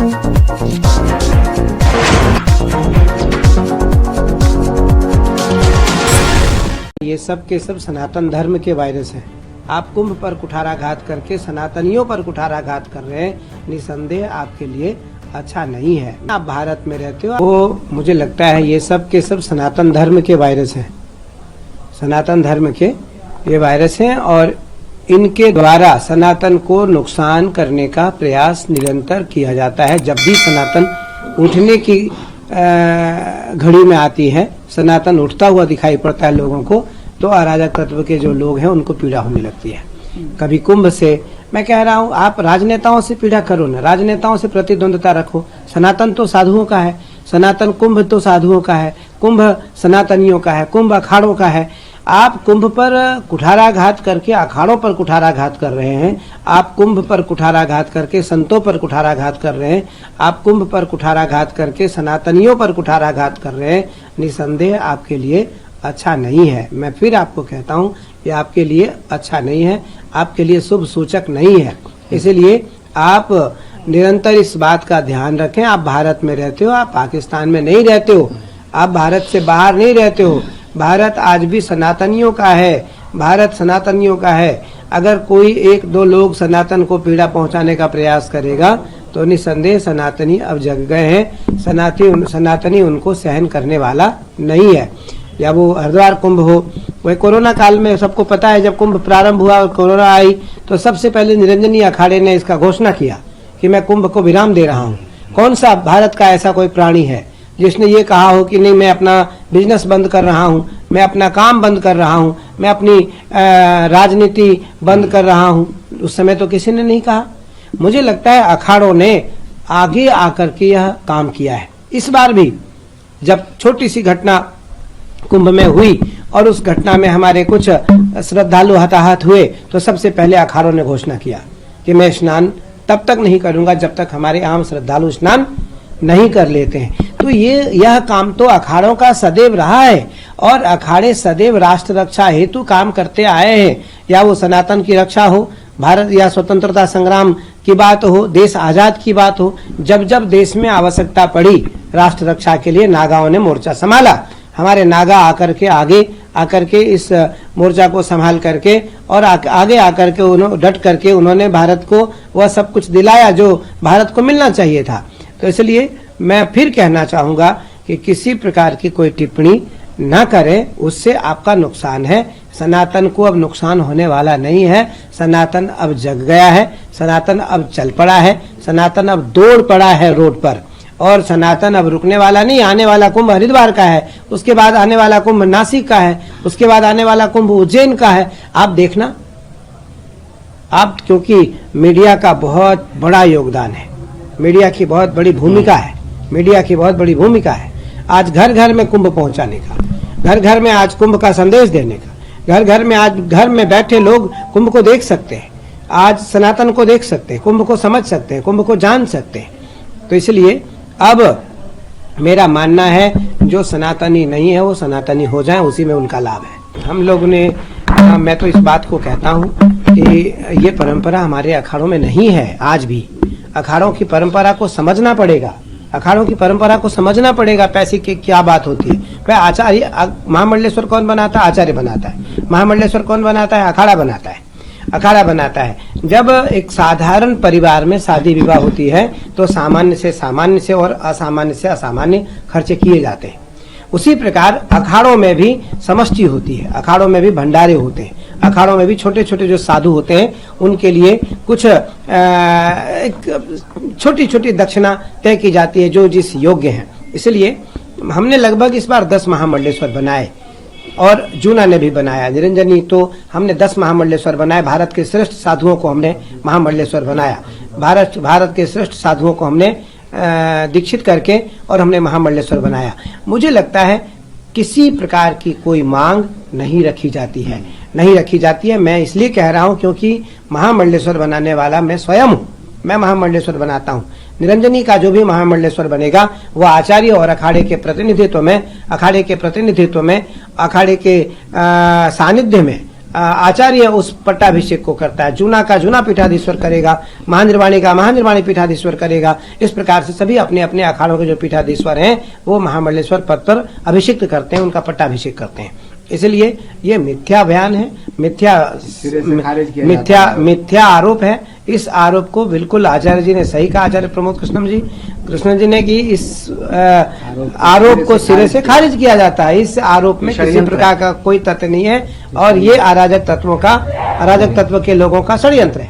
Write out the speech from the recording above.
ये सब के सब सनातन धर्म के वायरस हैं। आप कुंभ पर कुठाराघात करके सनातनियों पर कुठाराघात कर रहे हैं, निसंदेह आपके लिए अच्छा नहीं है। आप भारत में रहते हो, वो मुझे लगता है ये सब के सब सनातन धर्म के वायरस हैं। सनातन धर्म के ये वायरस हैं और इनके द्वारा सनातन को नुकसान करने का प्रयास निरंतर किया जाता है। जब भी सनातन उठने की घड़ी में आती है, सनातन उठता हुआ दिखाई पड़ता है लोगों को, तो अराजक तत्व के जो लोग हैं उनको पीड़ा होने लगती है। कभी कुंभ से, मैं कह रहा हूँ आप राजनेताओं से पीड़ा करो ना, राजनेताओं से प्रतिद्वंदता रखो। सनातन तो साधुओं का है, सनातन कुंभ तो साधुओं का है, कुंभ सनातनियों का है, कुंभ अखाड़ों का है। आप कुंभ पर कुठाराघात करके अखाड़ों पर कुठाराघात कर रहे हैं, आप कुंभ पर कुठाराघात करके संतों पर कुठाराघात कर रहे हैं, आप कुंभ पर कुठाराघात करके सनातनियों पर कुठाराघात कर रहे हैं। निसंदेह आपके लिए अच्छा नहीं है। मैं फिर आपको कहता हूँ, ये आपके लिए अच्छा नहीं है, आपके लिए शुभ सूचक नहीं है। इसलिए आप निरंतर इस बात का ध्यान रखें। आप भारत में रहते हो, आप पाकिस्तान में नहीं रहते हो, आप भारत से बाहर नहीं रहते हो। भारत आज भी सनातनियों का है, भारत सनातनियों का है। अगर कोई एक दो लोग सनातन को पीड़ा पहुंचाने का प्रयास करेगा तो निसंदेह सनातनी अब जग गए हैं। सनातनी उनको सहन करने वाला नहीं है। या वो हरिद्वार कुंभ हो, वही कोरोना काल में सबको पता है, जब कुंभ प्रारंभ हुआ और कोरोना आई तो सबसे पहले निरंजनी अखाड़े ने इसका घोषणा किया कि मैं कुंभ को विराम दे रहा हूँ। कौन सा भारत का ऐसा कोई प्राणी है जिसने ये कहा हो कि नहीं, मैं अपना बिजनेस बंद कर रहा हूँ, मैं अपना काम बंद कर रहा हूँ, मैं अपनी राजनीति बंद कर रहा हूँ? उस समय तो किसी ने नहीं कहा। मुझे लगता है अखाड़ों ने आगे आकर के यह काम किया है। इस बार भी जब छोटी सी घटना कुंभ में हुई और उस घटना में हमारे कुछ श्रद्धालु हताहत हुए, तो सबसे पहले अखाड़ों ने घोषणा किया कि मैं स्नान तब तक नहीं करूंगा जब तक हमारे आम श्रद्धालु स्नान नहीं कर लेते हैं। तो यह काम तो अखाड़ों का सदैव रहा है और अखाड़े सदैव राष्ट्र रक्षा हेतु काम करते आए हैं। या वो सनातन की रक्षा हो, भारत या स्वतंत्रता संग्राम की बात हो, देश आजाद की बात हो, जब जब देश में आवश्यकता पड़ी राष्ट्र रक्षा के लिए नागाओं ने मोर्चा संभाला। हमारे नागा आगे आकर के इस मोर्चा को संभाल करके और आगे आकर के उन्होंने डट करके उन्होंने भारत को वह सब कुछ दिलाया जो भारत को मिलना चाहिए था। तो इसलिए मैं फिर कहना चाहूंगा कि किसी प्रकार की कोई टिप्पणी न करें, उससे आपका नुकसान है। सनातन को अब नुकसान होने वाला नहीं है। सनातन अब जग गया है, सनातन अब चल पड़ा है, सनातन अब दौड़ पड़ा है रोड पर, और सनातन अब रुकने वाला नहीं। आने वाला कुंभ हरिद्वार का है, उसके बाद आने वाला कुंभ नासिक का है, उसके बाद आने वाला कुंभ उज्जैन का है। आप देखना, आप, क्योंकि मीडिया का बहुत बड़ा योगदान है, मीडिया की बहुत बड़ी भूमिका है, मीडिया की बहुत बड़ी भूमिका है। आज घर घर में कुंभ पहुंचाने का, घर घर में आज कुंभ का संदेश देने का, घर घर में आज घर में बैठे लोग कुंभ को देख सकते हैं, आज सनातन को देख सकते हैं, कुंभ को समझ सकते हैं, कुंभ को जान सकते हैं। तो इसलिए अब मेरा मानना है जो सनातनी नहीं है वो सनातनी हो जाए, उसी में उनका लाभ है। हम लोग ने, मैं तो इस बात को कहता हूँ कि ये परंपरा हमारे अखाड़ों में नहीं है। आज भी अखाड़ों की परंपरा को समझना पड़ेगा, अखाड़ों की परंपरा को समझना पड़ेगा। पैसे की क्या बात होती है? भाई आचार्य, महामंडलेश्वर कौन बनाता है? आचार्य बनाता है। महामंडलेश्वर कौन बनाता है? अखाड़ा बनाता है, अखाड़ा बनाता है। जब एक साधारण परिवार में शादी विवाह होती है तो सामान्य से और असामान्य से असामान्य खर्चे किए जाते हैं। उसी प्रकार अखाड़ों में भी समष्टि होती है, अखाड़ों में भी भंडारे होते हैं, अखाड़ों में भी छोटे छोटे जो साधु होते हैं उनके लिए कुछ छोटी छोटी दक्षिणा तय की जाती है जो जिस योग्य है। इसलिए हमने लगभग इस बार 10 महामंडलेश्वर बनाए और जूना ने भी बनाया, निरंजनी, तो हमने 10 महामंडलेश्वर बनाए। भारत के श्रेष्ठ साधुओं को हमने महामंडलेश्वर बनाया, भारत के श्रेष्ठ साधुओं को हमने दीक्षित करके और हमने महामंडलेश्वर बनाया। मुझे लगता है किसी प्रकार की कोई मांग नहीं रखी जाती है, नहीं रखी जाती है। मैं इसलिए कह रहा हूं क्योंकि महामंडलेश्वर बनाने वाला मैं स्वयं हूं, मैं महामंडलेश्वर बनाता हूं। निरंजनी का जो भी महामंडलेश्वर बनेगा वह आचार्य और अखाड़े के प्रतिनिधित्व में, अखाड़े के सानिध्य में आचार्य उस पट्टाभिषेक को करता है, जूना का जूना पीठाधीश्वर करेगा, महानिर्वाणी का महानिर्वाणी पीठाधीश्वर करेगा। इस प्रकार से सभी अपने अपने अखाड़ों के जो पीठाधीश्वर हैं वो महामंडलेश्वर पद पर अभिषिक्त करते हैं, उनका पट्टाभिषेक करते हैं। इसलिए ये मिथ्या बयान है, मिथ्या आरोप है। इस आरोप को बिल्कुल आचार्य जी ने सही कहा, आचार्य प्रमोद कृष्ण जी ने कि इस आरोप को सिरे से खारिज किया जाता है। इस आरोप में किसी प्रकार का कोई तथ्य नहीं है और ये अराजक तत्व के लोगों का षड्यंत्र है।